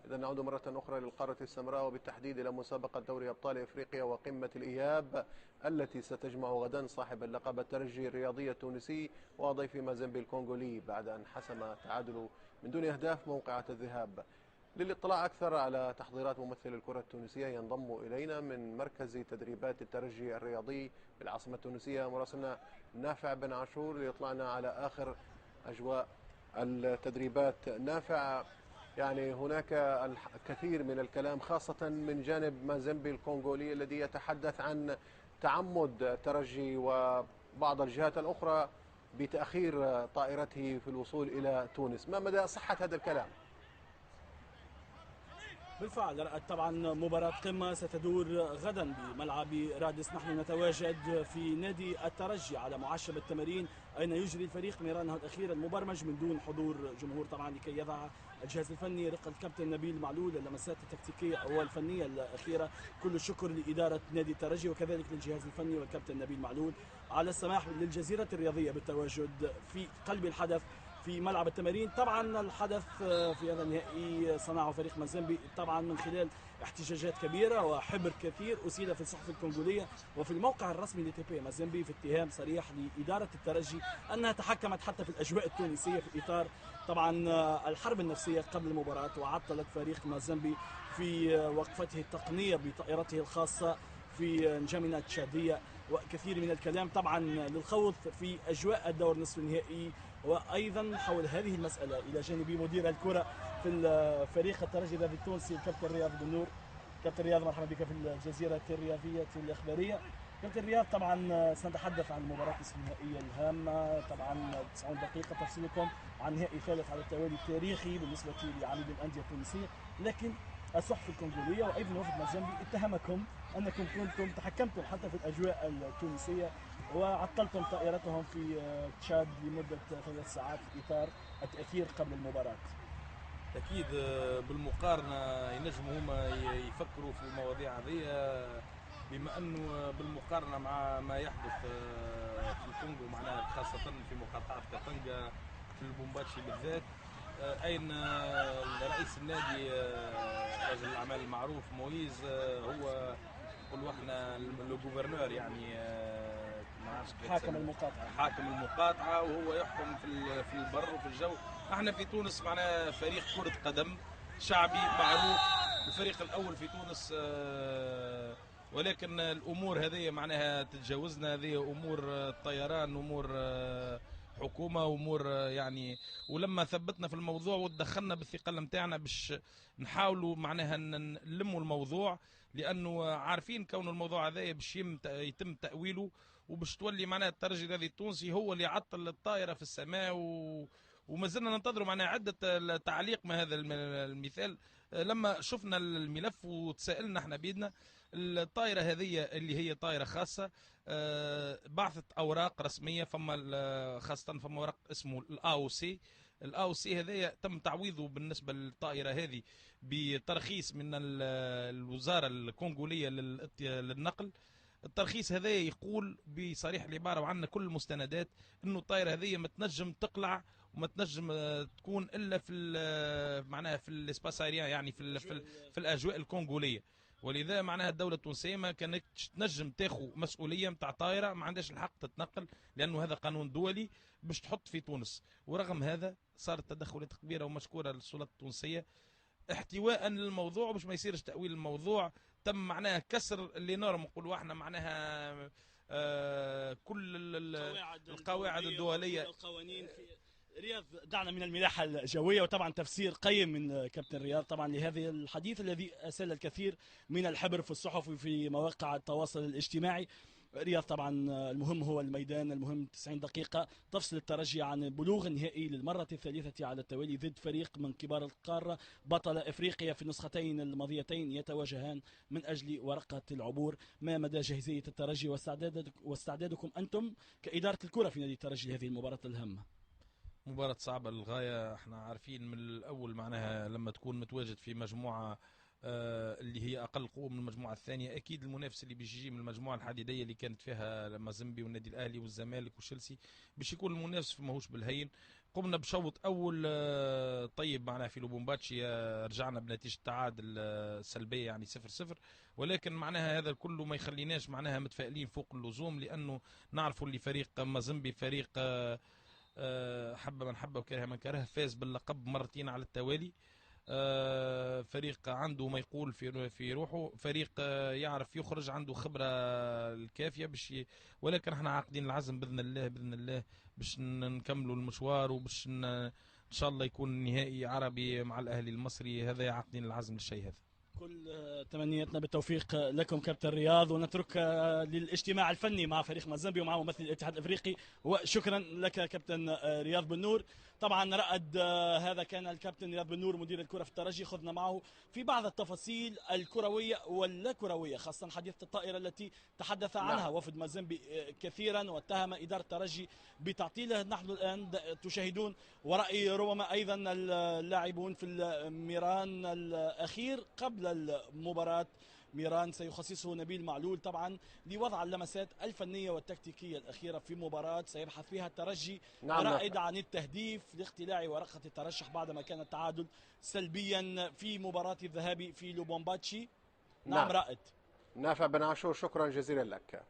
إذا نعود مرة أخرى للقارة السمراء وبالتحديد إلى مسابقة دوري أبطال إفريقيا وقمة الإياب التي ستجمع غدا صاحب اللقب الترجي الرياضي التونسي وضيف مازيمبي الكونغولي بعد أن حسم التعادل من دون أهداف موقعة الذهاب. للاطلاع أكثر على تحضيرات ممثل الكرة التونسية ينضم إلينا من مركز تدريبات الترجي الرياضي بالعاصمة التونسية مراسلنا نافع بن عاشور ليطلعنا على آخر أجواء التدريبات. نافع، يعني هناك الكثير من الكلام خاصة من جانب مازيمبي الكونغولي الذي يتحدث عن تعمد الترجي وبعض الجهات الأخرى بتأخير طائرته في الوصول إلى تونس. ما مدى صحة هذا الكلام؟ بالفعل رأت طبعا مباراة قمة ستدور غدا بملعب رادس. نحن نتواجد في نادي الترجي على معشب التمارين أين يجري الفريق ميرانه الأخير المبرمج من دون حضور جمهور طبعا لكي يضع الجهاز الفني رقة الكابتن نبيل معلول اللمسات التكتيكية والفنية الأخيرة. كل الشكر لإدارة نادي الترجي وكذلك للجهاز الفني والكابتن نبيل معلول على السماح للجزيرة الرياضية بالتواجد في قلب الحدث في ملعب التمارين. طبعا الحدث في هذا النهائي صنعه فريق مازيمبي طبعا من خلال احتجاجات كبيرة وحبر كثير أسيل في الصحف الكونغولية وفي الموقع الرسمي لتي بي مازيمبي في اتهام صريح لإدارة الترجي أنها تحكمت حتى في الأجواء التونسية في إطار طبعا الحرب النفسية قبل المباراة وعطلت فريق مازيمبي في وقفته التقنية بطائرته الخاصة في نجمنا التشادية وكثير من الكلام طبعا للخوض في أجواء الدور نصف النهائي. وأيضا حول هذه المسألة إلى جانب مدير الكرة في الفريق الترجي الرياضي التونسي الكابتن رياض بن نور. كابتن رياض مرحبا بك في الجزيرة الرياضية الإخبارية. كابتن رياض طبعا سنتحدث عن المباراة النصف النهائية الهامة طبعا 90 دقيقة تفصلكم عن نهائي ثالث على التوالي التاريخي بالنسبة لعميد الأندية التونسية، لكن الصحف الكونغولية وأيضا وفد مازيمبي اتهمكم أنكم كنتم تحكمتم حتى في الأجواء التونسية وعطلتم طائرتهم في تشاد لمدة 3 ساعات في إطار التأثير قبل المباراة. أكيد بالمقارنة ينجموا هما يفكروا في المواضيع هذه بما أنه بالمقارنة مع ما يحدث في الكونغو معناها خاصة في مقاطعة كاتانجا في البومباتشي بالذات أين رئيس النادي رجل الأعمال المعروف مويز هو نقولوا احنا لو جوفرنور يعني حاكم المقاطعة وهو يحكم في البر وفي الجو. احنا في تونس معنا فريق كرة قدم شعبي معروف الفريق الأول في تونس ولكن الأمور هذه معناها تتجاوزنا. هذه أمور الطيران أمور حكومة أمور يعني. ولما ثبتنا في الموضوع ودخلنا بالثقل متاعنا باش نحاولوا معناها نلموا الموضوع لأنه عارفين كون الموضوع هذا باش يتم تأويله وباش تولي معناها الترجي الرياضي التونسي هو اللي عطل الطائرة في السماء وما زلنا ننتظروا معناها عدة تعليق ما هذا المثال. لما شفنا الملف وتسائلنا احنا بيدنا الطائرة هذه اللي هي طائرة خاصة بعثت أوراق رسمية فما خاصة فما ورق اسمه الأو سي هذا تم تعويضه بالنسبة للطائرة هذه بترخيص من الوزارة الكونغولية للنقل. الترخيص هذا يقول بصريح العبارة وعندنا كل المستندات انه الطائرة هذه ما تنجم تقلع وما تنجم تكون الا في معناها في الاسباس ايريان يعني في الاجواء الكونغولية. ولذا معناها الدولة التونسية ما كانتش تنجم تاخذ مسؤولية متاع طائرة ما عندهاش الحق تتنقل لأنه هذا قانون دولي باش تحط في تونس. ورغم هذا صارت تدخلات كبيرة ومشكورة للسلطات التونسية احتواء للموضوع باش ما يصيرش تأويل الموضوع. تم معناها كسر اللي نورم نقولوا احنا معناها كل القواعد الدولية والقوانين في رياض. دعنا من الملاحة الجوية وطبعا تفسير قيم من كابتن رياض طبعا لهذا الحديث الذي أسال الكثير من الحبر في الصحف وفي مواقع التواصل الاجتماعي. رياض طبعا المهم هو الميدان، المهم 90 دقيقة تفصل الترجي عن بلوغ النهائي للمرة الثالثة على التوالي ضد فريق من كبار القارة بطل افريقيا في النسختين الماضيتين يتواجهان من اجل ورقة العبور. ما مدى جاهزية الترجي واستعدادكم انتم كإدارة الكرة في نادي الترجي لهذه المباراة الهامة؟ مباراة صعبة للغاية. احنا عارفين من الأول معناها لما تكون متواجد في مجموعة اللي هي أقل قوة من المجموعة الثانية أكيد المنافس اللي بيجي من المجموعة الحديدية اللي كانت فيها مازيمبي والنادي الأهلي والزمالك وتشيلسي باش يكون المنافس ماهوش بالهين. قمنا بشوط اول طيب معناها في لوبومباتشي، رجعنا بنتيجه تعادل سلبيه يعني 0-0، ولكن معناها هذا كله ما يخليناش معناها متفائلين فوق اللزوم، لانه نعرفوا اللي فريق مازيمبي فريق حب من حب وكره من كره، فاز باللقب مرتين على التوالي. فريق عنده ما يقول في روحه، فريق يعرف يخرج، عنده خبرة الكافية ولكن احنا عاقدين العزم بإذن الله بإذن الله باش نكملوا المشوار، وباش ان شاء الله يكون نهائي عربي مع الأهلي المصري، هذا عاقدين العزم للشيء هذا. كل تمنياتنا بالتوفيق لكم كابتن رياض، ونترك للاجتماع الفني مع فريق مازيمبي ومع ممثل الاتحاد الافريقي. وشكرا لك كابتن رياض بن نور. طبعا رائد هذا كان الكابتن رياض بن نور مدير الكره في الترجي، خذنا معه في بعض التفاصيل الكرويه واللا كرويه، خاصه حديث الطائره التي تحدث عنها وفد مازيمبي كثيرا واتهم اداره الترجي بتعطيله. نحن الان تشاهدون ورأي ربما ايضا اللاعبون في الميران الاخير قبل المباراة، ميران سيخصصه نبيل معلول طبعا لوضع اللمسات الفنية والتكتيكية الأخيرة في مباراة سيبحث فيها الترجي رائد عن التهديف لاقتلاع ورقة الترشح بعدما كان التعادل سلبيا في مباراة الذهاب في لوبومباتشي. نعم رائد. نافع بن عاشور، شكرا جزيلا لك.